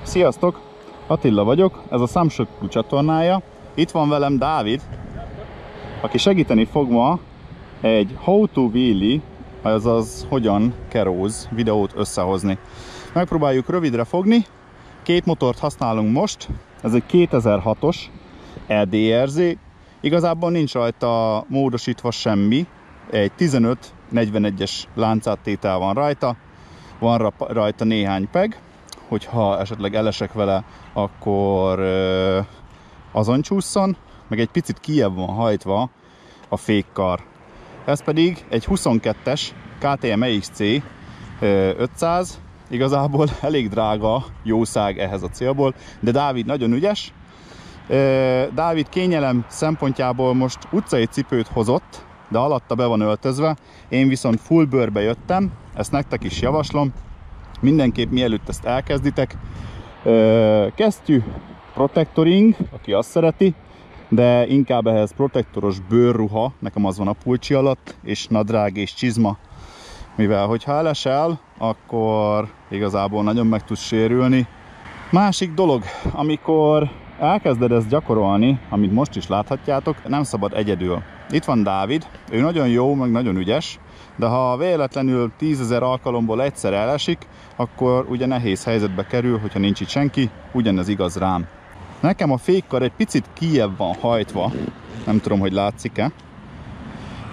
Sziasztok! Attila vagyok, ez a Samsung csatornája. Itt van velem Dávid, aki segíteni fog ma egy How to Wheelie, azaz hogyan keróz videót összehozni. Megpróbáljuk rövidre fogni. Két motort használunk most. Ez egy 2006-os EDRZ. Igazából nincs rajta módosítva semmi. Egy 15-41-es láncáttétel van rajta. Van rajta néhány peg. Hogyha esetleg elesek vele, akkor azon csúszson, meg egy picit kijebb van hajtva a fékkar. Ez pedig egy 22-es KTM EXC 500, igazából elég drága jószág ehhez a célból, de Dávid nagyon ügyes. Dávid kényelem szempontjából most utcai cipőt hozott, de alatta be van öltözve, én viszont full bőrbe jöttem, ezt nektek is javaslom. Mindenképp mielőtt ezt elkezditek, kesztyű, protektoring, aki azt szereti, de inkább ehhez protektoros bőrruha, nekem az van a pulcsi alatt, és nadrág és csizma, mivel hogyha elesel, akkor igazából nagyon meg tudsz sérülni. Másik dolog, amikor elkezded ezt gyakorolni, amit most is láthatjátok, nem szabad egyedül. Itt van Dávid, ő nagyon jó, meg nagyon ügyes, de ha véletlenül 10 000 alkalomból egyszer elesik, akkor ugye nehéz helyzetbe kerül, hogyha nincs itt senki, ugyanez igaz rám. Nekem a fékkar egy picit kijebb van hajtva, nem tudom, hogy látszik-e,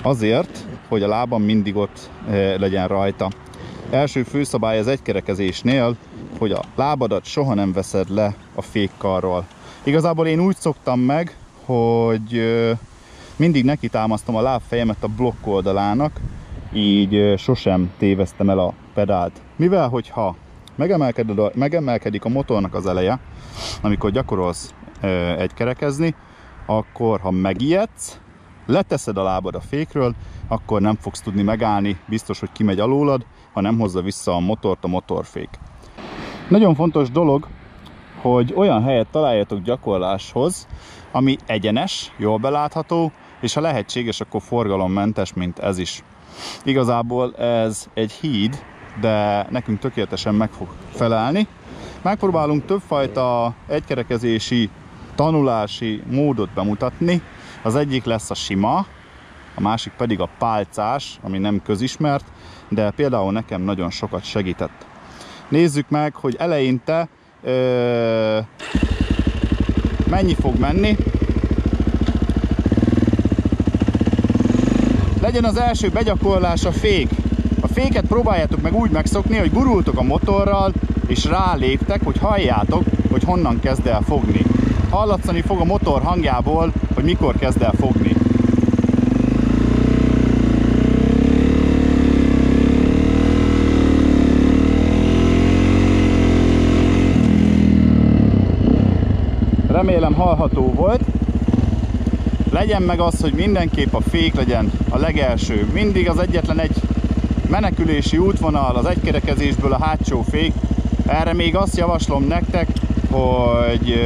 azért, hogy a lábam mindig ott legyen rajta. Első főszabály az egykerekezésnél, hogy a lábadat soha nem veszed le a fékkarról. Igazából én úgy szoktam meg, hogy mindig neki támasztom a lábfejemet a blokk oldalának, így sosem téveztem el a pedált. Mivel, hogyha megemelkedik a motornak az eleje, amikor gyakorolsz egykerekezni, akkor ha megijedsz, leteszed a lábad a fékről, akkor nem fogsz tudni megállni, biztos, hogy kimegy alólad, ha nem hozza vissza a motort a motorfék. Nagyon fontos dolog, hogy olyan helyet találjatok gyakorláshoz, ami egyenes, jól belátható, és ha lehetséges, akkor forgalommentes, mint ez is. Igazából ez egy híd, de nekünk tökéletesen meg fog felelni. Megpróbálunk többfajta egykerekezési, tanulási módot bemutatni. Az egyik lesz a sima, a másik pedig a pálcás, ami nem közismert, de például nekem nagyon sokat segített. Nézzük meg, hogy eleinte mennyi fog menni. Legyen az első begyakorlás a fék. A féket próbáljátok meg úgy megszokni, hogy gurultok a motorral, és ráléptek, hogy halljátok, hogy honnan kezd el fogni. Hallatszani fog a motor hangjából, hogy mikor kezd el fogni. Remélem hallható volt. Legyen meg az, hogy mindenképp a fék legyen a legelső. Mindig az egyetlen egy menekülési útvonal az egykerekezésből a hátsó fék. Erre még azt javaslom nektek, hogy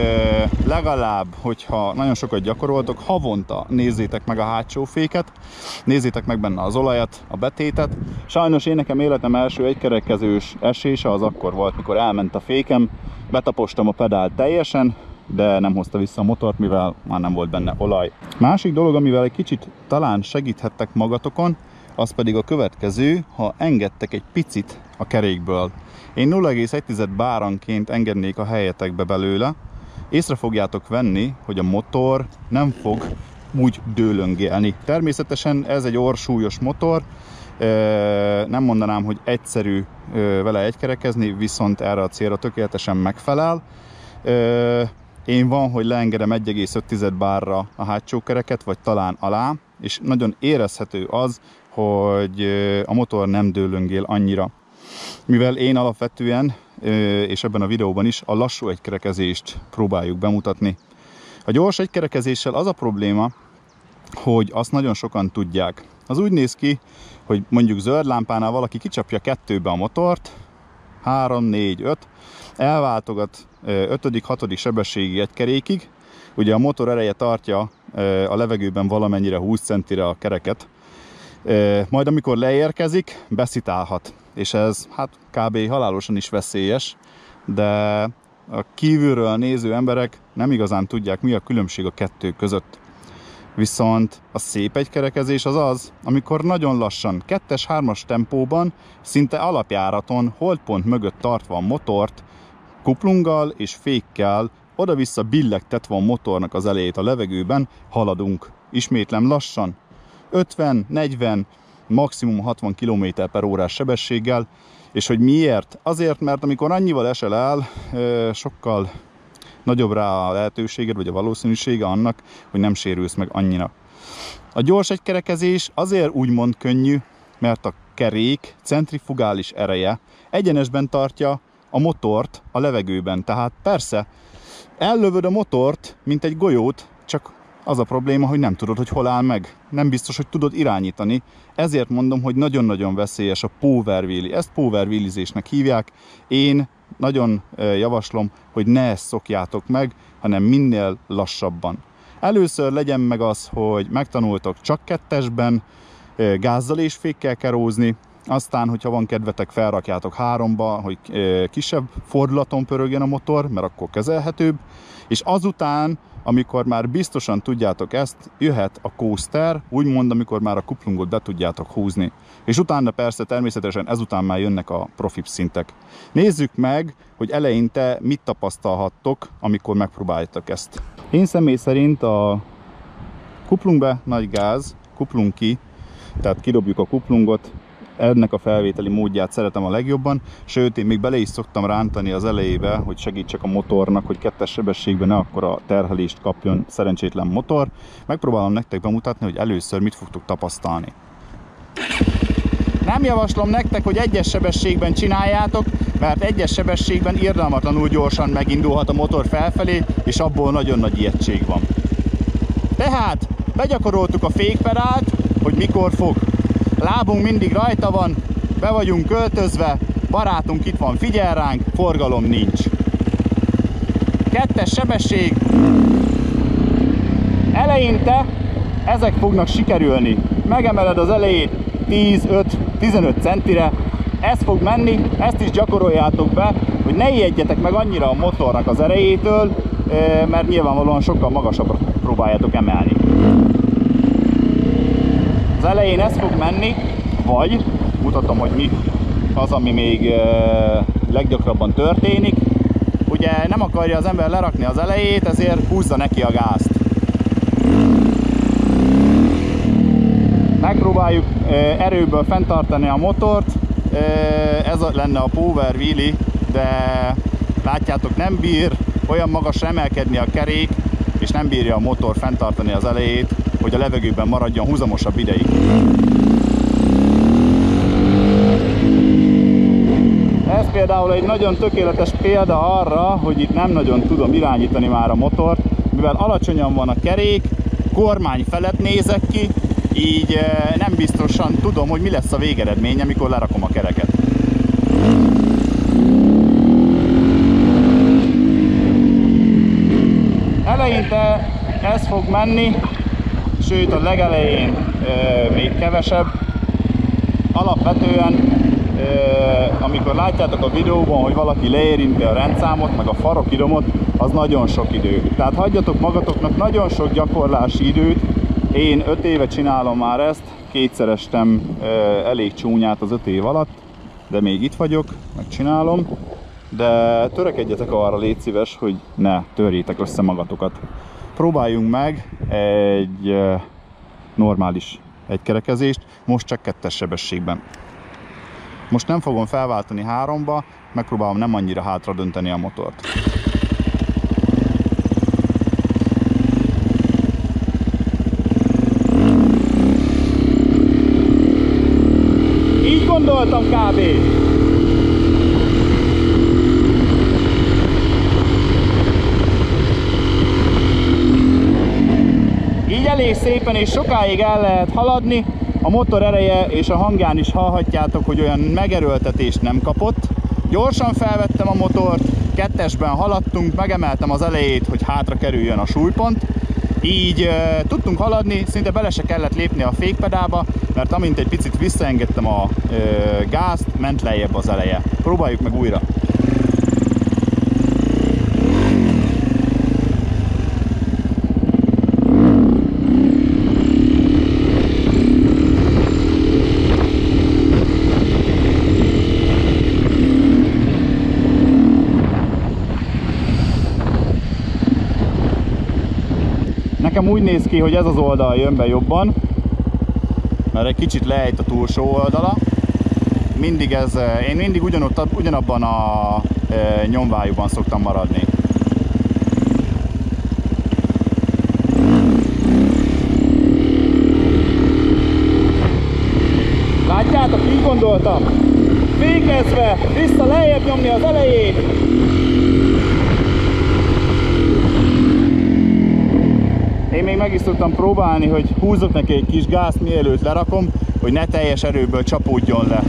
legalább, hogyha nagyon sokat gyakoroltok, havonta nézzétek meg a hátsó féket, nézzétek meg benne az olajat, a betétet. Sajnos én nekem életem első egykerekezős esése az akkor volt, mikor elment a fékem, betapostam a pedált teljesen, de nem hozta vissza a motort, mivel már nem volt benne olaj. Másik dolog, amivel egy kicsit talán segíthettek magatokon, az pedig a következő, ha engedtek egy picit a kerékből. Én 0,1 báranként engednék a helyetekbe belőle. Észre fogjátok venni, hogy a motor nem fog úgy dőlöngélni. Természetesen ez egy orrsúlyos motor, nem mondanám, hogy egyszerű vele egykerekezni, viszont erre a célra tökéletesen megfelel. Én van, hogy leengedem 1,5 bárra a hátsó kereket, vagy talán alá, és nagyon érezhető az, hogy a motor nem dőlöngél annyira. Mivel én alapvetően, és ebben a videóban is a lassú egykerekezést próbáljuk bemutatni. A gyors egykerekezéssel az a probléma, hogy azt nagyon sokan tudják. Az úgy néz ki, hogy mondjuk zöld lámpánál valaki kicsapja 2-be a motort, 3, 4, 5, elváltogat 5.-6. sebességi egykerékig. Ugye a motor ereje tartja a levegőben valamennyire 20 centire a kereket. Majd amikor leérkezik, beszitálhat. És ez hát kb. Halálosan is veszélyes, de a kívülről néző emberek nem igazán tudják, mi a különbség a kettő között. Viszont a szép egykerekezés az az, amikor nagyon lassan, 2-3-as tempóban, szinte alapjáraton, holdpont mögött tartva a motort, kuplunggal és fékkel, oda-vissza billegtetve a motornak az elejét a levegőben, haladunk. Ismétlem lassan, 50, 40, maximum 60 km/h sebességgel. És hogy miért? Azért, mert amikor annyival esel el, sokkal nagyobb rá a lehetőséged, vagy a valószínűsége annak, hogy nem sérülsz meg annyira. A gyors egykerekezés azért úgymond könnyű, mert a kerék centrifugális ereje egyenesben tartja a motort a levegőben. Tehát persze, ellövöd a motort, mint egy golyót, csak az a probléma, hogy nem tudod, hogy hol áll meg. Nem biztos, hogy tudod irányítani. Ezért mondom, hogy nagyon-nagyon veszélyes a power wheelie. Ezt power wheelizésnek hívják. Én nagyon javaslom, hogy ne ezt szokjátok meg, hanem minél lassabban. Először legyen meg az, hogy megtanultok csak 2-esben, gázzal és fékkel kerózni, aztán, hogyha van kedvetek, felrakjátok 3-ba, hogy kisebb fordulaton pörögjen a motor, mert akkor kezelhetőbb, és azután, amikor már biztosan tudjátok ezt, jöhet a coaster, úgymond, amikor már a kuplungot be tudjátok húzni. És utána persze természetesen ezután már jönnek a profibb szintek. Nézzük meg, hogy eleinte mit tapasztalhattok, amikor megpróbáljátok ezt. Én személy szerint a kuplung be, nagy gáz, kuplung ki, tehát kidobjuk a kuplungot, ennek a felvételi módját szeretem a legjobban, sőt én még bele is szoktam rántani az elejébe, hogy segítsek a motornak, hogy 2-es sebességben ne akkora terhelést kapjon szerencsétlen motor. Megpróbálom nektek bemutatni, hogy először mit fogtok tapasztalni. Nem javaslom nektek, hogy 1-es sebességben csináljátok, mert 1-es sebességben irgalmatlanul gyorsan megindulhat a motor felfelé, és abból nagyon nagy ijegység van. Tehát begyakoroltuk a fékpedált, hogy mikor fog. Lábunk mindig rajta van, be vagyunk költözve, barátunk itt van, figyel ránk, forgalom nincs. 2-es sebesség. Eleinte ezek fognak sikerülni. Megemeled az elejét 10-5-15 centire, ez fog menni, ezt is gyakoroljátok be, hogy ne ijedjetek meg annyira a motornak az erejétől, mert nyilvánvalóan sokkal magasabbra próbáljátok emelni. Az elején ez fog menni, vagy mutatom, hogy mi az, ami még leggyakrabban történik. Ugye nem akarja az ember lerakni az elejét, ezért húzza neki a gázt. Megpróbáljuk erőből fenntartani a motort, ez lenne a power wheelie, de látjátok, nem bír olyan magasra emelkedni a kerék, és nem bírja a motor fenntartani az elejét, hogy a levegőben maradjon húzamosabb ideig. Ez például egy nagyon tökéletes példa arra, hogy itt nem nagyon tudom irányítani már a motort, mivel alacsonyan van a kerék, kormány felett nézek ki, így nem biztosan tudom, hogy mi lesz a végeredmény, amikor lerakom a kereket. Eleinte ez fog menni, sőt a legelején még kevesebb. Alapvetően, amikor látjátok a videóban, hogy valaki leérinti a rendszámot, meg a farokidomot, az nagyon sok idő. Tehát hagyjatok magatoknak nagyon sok gyakorlási időt. Én 5 éve csinálom már ezt, 2-szer estem elég csúnyát az 5 év alatt, de még itt vagyok, megcsinálom. De törekedjetek arra, légy szíves, hogy ne törjétek össze magatokat. Próbáljunk meg egy normális egykerekezést, most csak 2-es sebességben. Most nem fogom felváltani 3-ba, megpróbálom nem annyira hátra dönteni a motort. Így gondoltam kb. Így elég szépen és sokáig el lehet haladni, a motor ereje és a hangján is hallhatjátok, hogy olyan megerőltetést nem kapott. Gyorsan felvettem a motort, 2-esben haladtunk, megemeltem az elejét, hogy hátra kerüljön a súlypont. Így tudtunk haladni, szinte bele se kellett lépni a fékpedálba, mert amint egy picit visszaengedtem a gázt, ment lejjebb az eleje. Próbáljuk meg újra. Nekem úgy néz ki, hogy ez az oldal jön be jobban, mert egy kicsit lejt a túlsó oldala. Én mindig ugyanabban a nyomvájúban szoktam maradni. Látjátok, így gondoltam. Fékezve, vissza lejjebb nyomni az elejét. Én még meg is szoktam próbálni, hogy húzzok neki egy kis gázt, mielőtt lerakom, hogy ne teljes erőből csapódjon le.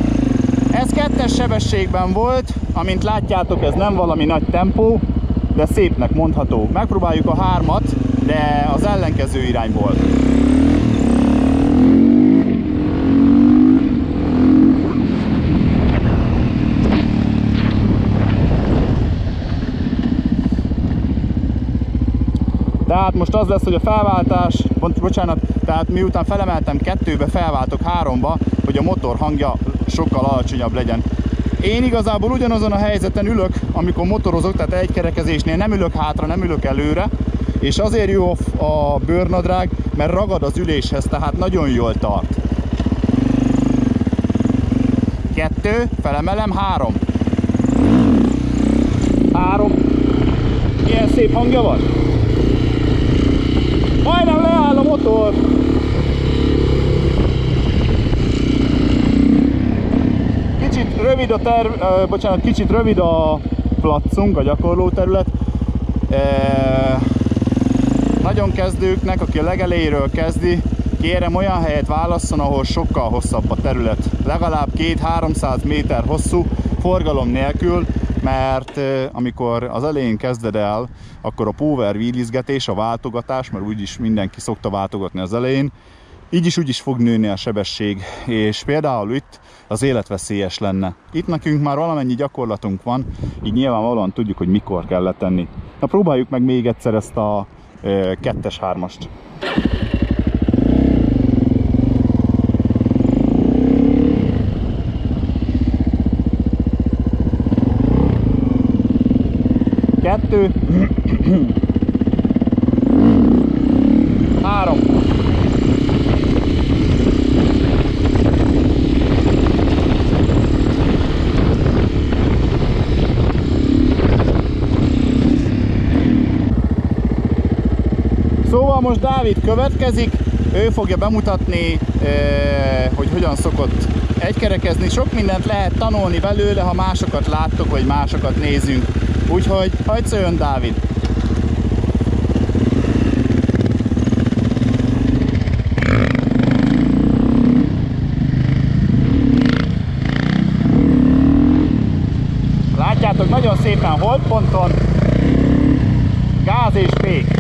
Ez 2-es sebességben volt, amint látjátok, ez nem valami nagy tempó, de szépnek mondható. Megpróbáljuk a 3-at, de az ellenkező irányból. Tehát most az lesz, hogy a felváltás, tehát miután felemeltem 2-be, felváltok 3-ba, hogy a motor hangja sokkal alacsonyabb legyen. Én igazából ugyanazon a helyzeten ülök, amikor motorozok, tehát egy kerekezésnél nem ülök hátra, nem ülök előre, és azért jó a bőrnadrág, mert ragad az üléshez, tehát nagyon jól tart. 2, felemelem, 3. 3. Milyen szép hangja van? Majdnem leáll a motor! Kicsit rövid a placunk, a gyakorlóterület. Nagyon kezdőknek, aki a legelejéről kezdi, kérem olyan helyet válasszon, ahol sokkal hosszabb a terület. Legalább 200-300 méter hosszú, forgalom nélkül, mert amikor az elején kezded el, akkor a power wheelizgetés, a váltogatás, mert úgyis mindenki szokta váltogatni az elején, így is úgy is fog nőni a sebesség, és például itt az életveszélyes lenne. Itt nekünk már valamennyi gyakorlatunk van, így nyilvánvalóan tudjuk, hogy mikor kell letenni. Na próbáljuk meg még egyszer ezt a 2-es 3-ast. Kettő. 3. Szóval most Dávid következik, ő fogja bemutatni, hogy hogyan szokott egykerekezni. Sok mindent lehet tanulni belőle, ha másokat láttok, vagy másokat nézünk. Úgyhogy hagyd szóljon Dávid! Látjátok, nagyon szépen holdponton, gáz és fék.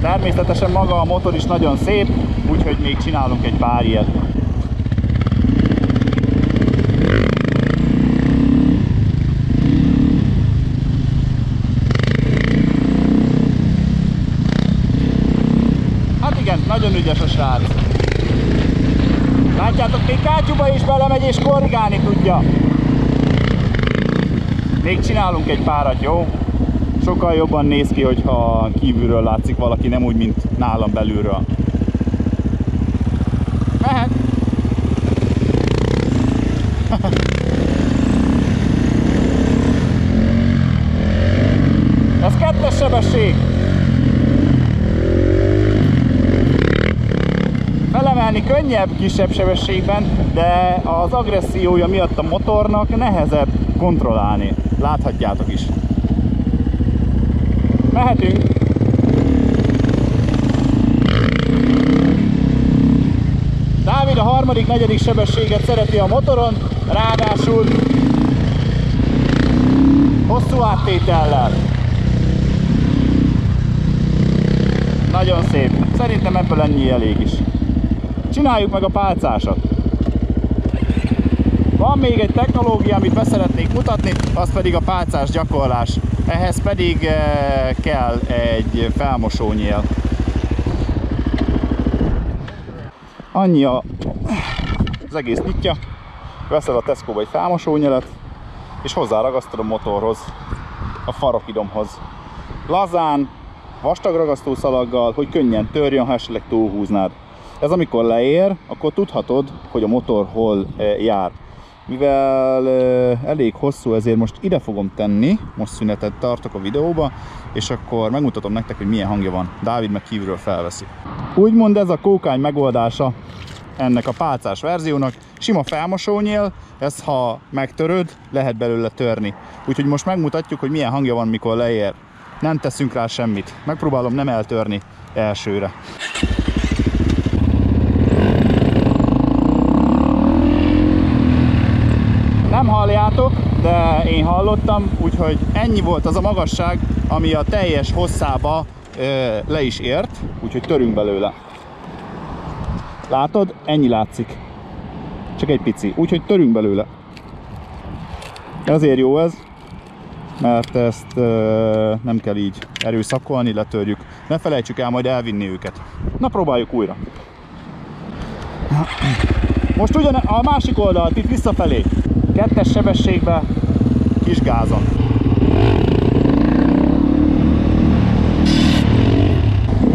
Természetesen maga a motor is nagyon szép, úgyhogy még csinálunk egy pár ilyet. Hát igen, nagyon ügyes a srác. Látjátok, még kátyúba is belemegy és korrigálni tudja. Még csinálunk egy párat, jó? Sokkal jobban néz ki, hogyha kívülről látszik valaki, nem úgy, mint nálam belülről. Mehet! Ez 2-es sebesség! Felemelni könnyebb kisebb sebességben, de az agressziója miatt a motornak nehezebb kontrollálni. Láthatjátok is. Mehetünk! Dávid a 3.-4. sebességet szereti a motoron, ráadásul hosszú áttétellel. Nagyon szép. Szerintem ebből ennyi elég is. Csináljuk meg a pálcásat. Van még egy technológia, amit be szeretnék mutatni, az pedig a pálcás gyakorlás. Ehhez pedig kell egy felmosónyél. Annyi az egész nyitja. Veszel a Tesco-ba egy felmosónyelet, és hozzáragasztod a motorhoz, a farokidomhoz. Lazán, vastag ragasztószalaggal, hogy könnyen törjön, ha esetleg túlhúznád. Ez amikor leér, akkor tudhatod, hogy a motor hol jár. Mivel elég hosszú, ezért most ide fogom tenni, most szünetet tartok a videóba, és akkor megmutatom nektek, hogy milyen hangja van. Dávid meg kívülről felveszi. Úgymond ez a kókány megoldása ennek a pálcás verziónak. Sima felmosónyél, ezt ha megtöröd, lehet belőle törni. Úgyhogy most megmutatjuk, hogy milyen hangja van, mikor leér. Nem teszünk rá semmit. Megpróbálom nem eltörni elsőre. Nem halljátok, de én hallottam, úgyhogy ennyi volt az a magasság, ami a teljes hosszába le is ért, úgyhogy törünk belőle. Látod? Ennyi látszik. Csak egy pici, úgyhogy törünk belőle. Ezért jó ez, mert ezt nem kell így erőszakolni, letörjük. Ne felejtsük el majd elvinni őket. Na, próbáljuk újra. Most ugyan a másik oldalt, itt visszafelé. 2-es sebességbe, kis gázon.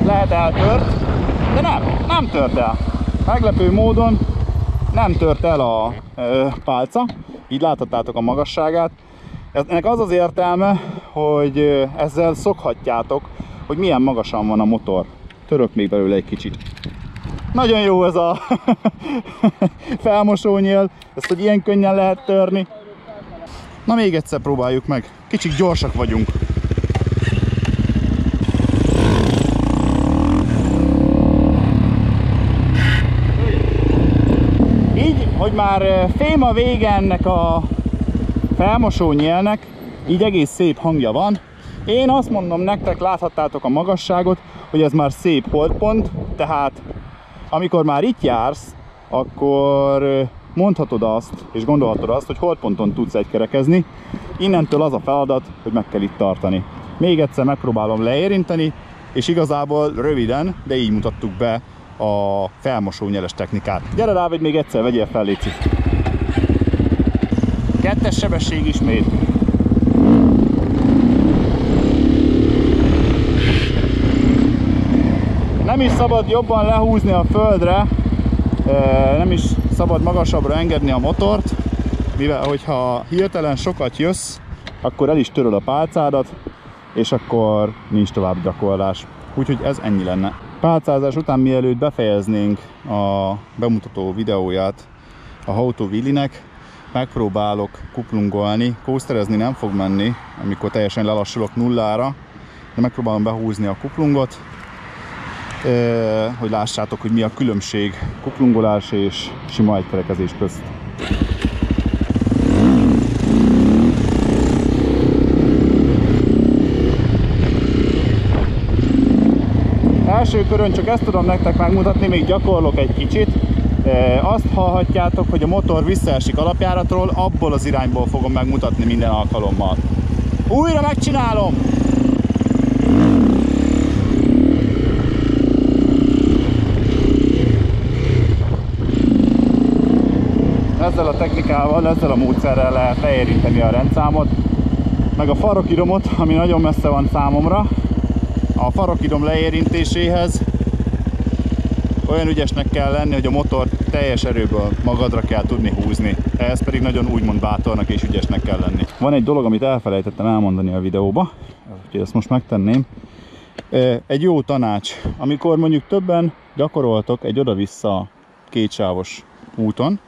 Lehet eltört, de nem tört el. Meglepő módon nem tört el a pálca, így láthattátok a magasságát. Ennek az az értelme, hogy ezzel szokhatjátok, hogy milyen magasan van a motor. Török még belőle egy kicsit. Nagyon jó ez a felmosónyél, ezt hogy ilyen könnyen lehet törni. Na, még egyszer próbáljuk meg. Kicsit gyorsak vagyunk. Így, hogy már fém a vége ennek a felmosónyélnek, így egész szép hangja van. Én azt mondom nektek, láthattátok a magasságot, hogy ez már szép holdpont, tehát amikor már itt jársz, akkor mondhatod azt, és gondolhatod azt, hogy holdponton tudsz egykerekezni. Innentől az a feladat, hogy meg kell itt tartani. Még egyszer megpróbálom leérinteni, és igazából röviden, de így mutattuk be a felmosónyeles technikát. Gyere Dávid, még egyszer vegyél fel, léci. 2-es sebesség ismét. Nem is szabad jobban lehúzni a földre, nem is szabad magasabbra engedni a motort, mivel hogyha hirtelen sokat jössz, akkor el is töröd a pálcádat, és akkor nincs tovább gyakorlás. Úgyhogy ez ennyi lenne. Pálcázás után, mielőtt befejeznénk a bemutató videóját a How to Wheelie-nek, megpróbálok kuplungolni. Coasterezni nem fog menni, amikor teljesen lelassulok nullára, de megpróbálom behúzni a kuplungot, hogy lássátok, hogy mi a különbség kuplungolás és sima egykerekezés közt. Első körön csak ezt tudom nektek megmutatni, még gyakorlok egy kicsit. Azt hallhatjátok, hogy a motor visszaesik alapjáratról, abból az irányból fogom megmutatni minden alkalommal. Újra megcsinálom! Ezzel a technikával, ezzel a módszerrel lehet leérinteni a rendszámot, meg a farokidomot, ami nagyon messze van számomra. A farokidom leérintéséhez olyan ügyesnek kell lenni, hogy a motor teljes erőből magadra kell tudni húzni. Ehhez pedig nagyon úgymond bátornak és ügyesnek kell lenni. Van egy dolog, amit elfelejtettem elmondani a videóba, úgyhogy ezt most megtenném. Egy jó tanács, amikor mondjuk többen gyakoroltok egy oda-vissza kétsávos úton,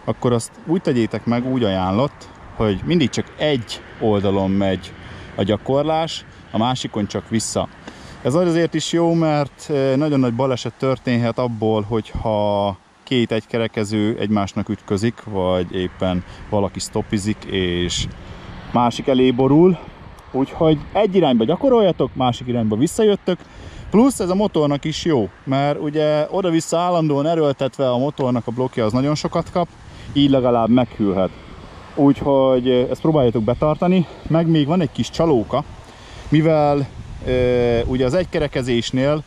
akkor azt úgy tegyétek meg, úgy ajánlott, hogy mindig csak egy oldalon megy a gyakorlás, a másikon csak vissza. Ez azért is jó, mert nagyon nagy baleset történhet abból, hogyha két egykerekező egymásnak ütközik, vagy éppen valaki stoppizik és másik elé borul. Úgyhogy egy irányba gyakoroljatok, másik irányba visszajöttök. Plusz ez a motornak is jó, mert ugye oda-vissza állandóan erőltetve a motornak a blokkja az nagyon sokat kap, így legalább meghűlhet. Úgyhogy ezt próbáljátok betartani, meg még van egy kis csalóka, mivel ugye az egykerekezésnél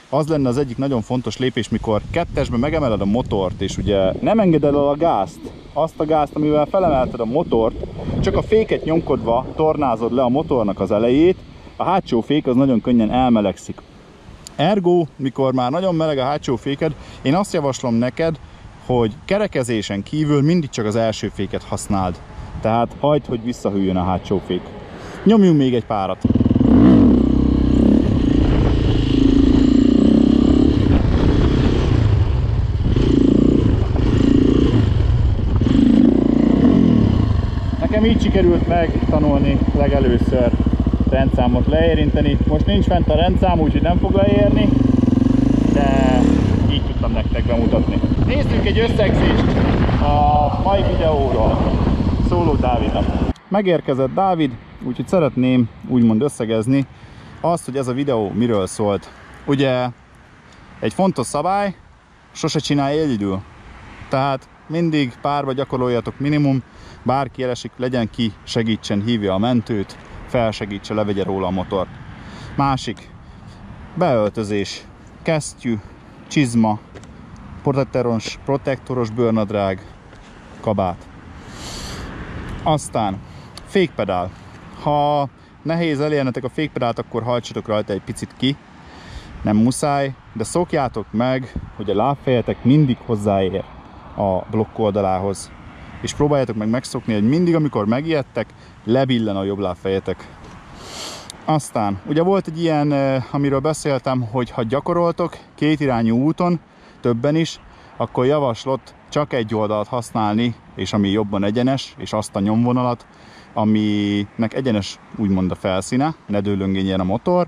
az lenne az egyik nagyon fontos lépés, mikor kettesben megemeled a motort, és ugye nem engeded el a gázt, azt a gázt, amivel felemelted a motort, csak a féket nyomkodva tornázod le a motornak az elejét, a hátsó fék az nagyon könnyen elmelegszik. Ergo, mikor már nagyon meleg a hátsó féked, én azt javaslom neked, hogy kerekezésen kívül mindig csak az első féket használd. Tehát hagyd, hogy visszahűljön a hátsó fék. Nyomjunk még egy párat. Nekem így sikerült megtanulni legelőször rendszámot leérinteni. Most nincs fent a rendszám, úgyhogy nem fog leérni, de így tudtam nektek bemutatni. Nézzünk egy összegzést a mai videóról. Szóló Dávidnak. Megérkezett Dávid, úgyhogy szeretném úgymond összegezni azt, hogy ez a videó miről szólt. Ugye egy fontos szabály, sose csinálj egyedül. Tehát mindig párba gyakoroljatok minimum, bárki elesik, legyen ki, segítsen, hívja a mentőt, felsegítse, levegye róla a motort. Másik, beöltözés, kesztyű, csizma, protektoros bőrnadrág, kabát. Aztán fékpedál. Ha nehéz elérnetek a fékpedált, akkor hajtsatok rajta egy picit ki. Nem muszáj, de szokjátok meg, hogy a lábfejetek mindig hozzáér a blokk oldalához. És próbáljátok meg megszokni, hogy mindig, amikor megijedtek, lebillen a jobb lábfejetek. Aztán, ugye volt egy ilyen, amiről beszéltem, hogy ha gyakoroltok kétirányú úton, többen is, akkor javaslott csak egy oldalt használni, és ami jobban egyenes, és azt a nyomvonalat, aminek egyenes úgymond a felszíne, ne dőlöngénjen a motor.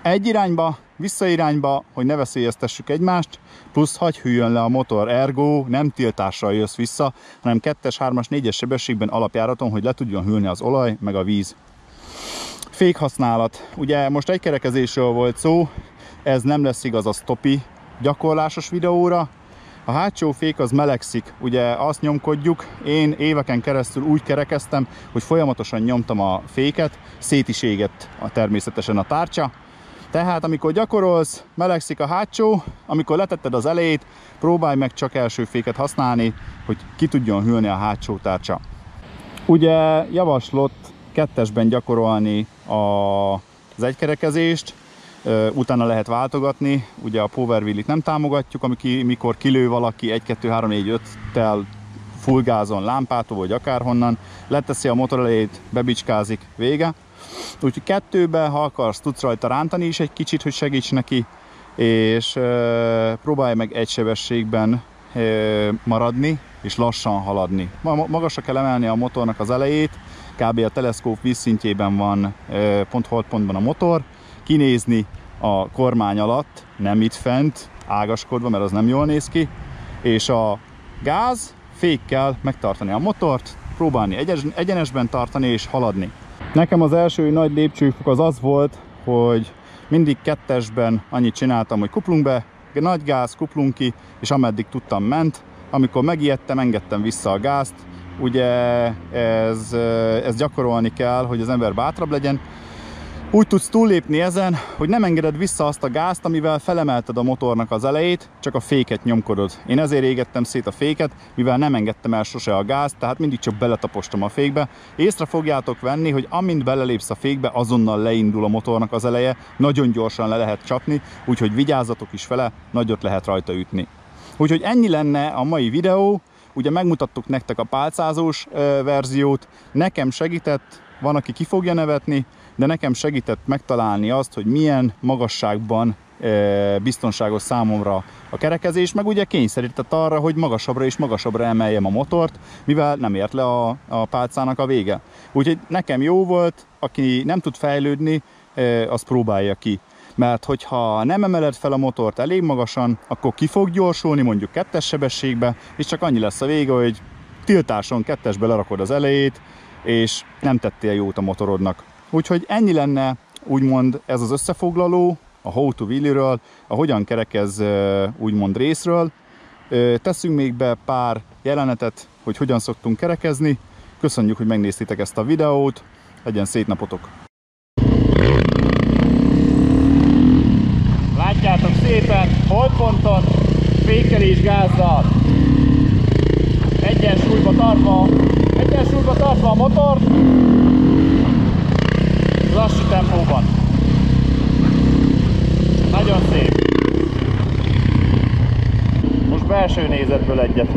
Egy irányba, visszairányba, hogy ne veszélyeztessük egymást, plusz hagy hűljön le a motor, ergo nem tiltással jössz vissza, hanem 2-es, 3-as, 4-es sebességben alapjáraton, hogy le tudjon hűlni az olaj, meg a víz. Fékhasználat. Ugye most egy kerekezésről volt szó, ez nem lesz igaz a stopi gyakorlásos videóra. A hátsó fék az melegszik, ugye azt nyomkodjuk, én éveken keresztül úgy kerekeztem, hogy folyamatosan nyomtam a féket, szét is égett természetesen a tárcsa. Tehát amikor gyakorolsz, melegszik a hátsó, amikor letetted az elejét, próbálj meg csak első féket használni, hogy ki tudjon hűlni a hátsó tárcsa. Ugye javaslott kettesben gyakorolni az egykerekezést, utána lehet váltogatni, ugye a Power Wheel-it nem támogatjuk, amikor kilő valaki 1, 2, 3, 4, 5-tel full gázon, lámpától vagy akárhonnan, leteszi a motor elejét, bebicskázik, vége. Úgyhogy kettőbe, ha akarsz, tudsz rajta rántani is egy kicsit, hogy segíts neki, és próbálj meg egy sebességben maradni, és lassan haladni. Magasra kell emelni a motornak az elejét, kb. A teleszkóp vízszintjében van holdpontban a motor, kinézni a kormány alatt, nem itt fent, ágaskodva, mert az nem jól néz ki, és a gáz, fékkel megtartani a motort, próbálni egyenesben tartani és haladni. Nekem az első nagy lépcsőfok az volt, hogy mindig kettesben annyit csináltam, hogy kuplunk be, nagy gáz, kuplunk ki, és ameddig tudtam ment. Amikor megijedtem, engedtem vissza a gázt. Ugye ez gyakorolni kell, hogy az ember bátrabb legyen. Úgy tudsz túllépni ezen, hogy nem engeded vissza azt a gázt, amivel felemelted a motornak az elejét, csak a féket nyomkodod. Én ezért égettem szét a féket, mivel nem engedtem el sose a gázt, tehát mindig csak beletapostam a fékbe. Észre fogjátok venni, hogy amint belelépsz a fékbe, azonnal leindul a motornak az eleje, nagyon gyorsan le lehet csapni, úgyhogy vigyázzatok is vele, nagyot lehet rajta ütni. Úgyhogy ennyi lenne a mai videó, ugye megmutattuk nektek a pálcázós verziót, nekem segített, van, aki ki fogja nevetni, de nekem segített megtalálni azt, hogy milyen magasságban biztonságos számomra a kerekezés, meg ugye kényszerített arra, hogy magasabbra és magasabbra emeljem a motort, mivel nem ért le a pálcának a vége. Úgyhogy nekem jó volt, aki nem tud fejlődni, az próbálja ki. Mert hogyha nem emeled fel a motort elég magasan, akkor ki fog gyorsulni mondjuk 2-es sebességbe, és csak annyi lesz a vége, hogy tiltáson 2-esbe lerakod az elejét, és nem tettél jót a motorodnak. Úgyhogy ennyi lenne úgymond ez az összefoglaló a How to Wheelie-ről, a hogyan kerekez úgymond részről. Teszünk még be pár jelenetet, hogy hogyan szoktunk kerekezni. Köszönjük, hogy megnéztétek ezt a videót, legyen szép napotok! Látjátok szépen, holdponton, fékkel és gázzal, egyensúlyba tartva a motort, lassú tempóban. Nagyon szép. Most belső nézetből egyet.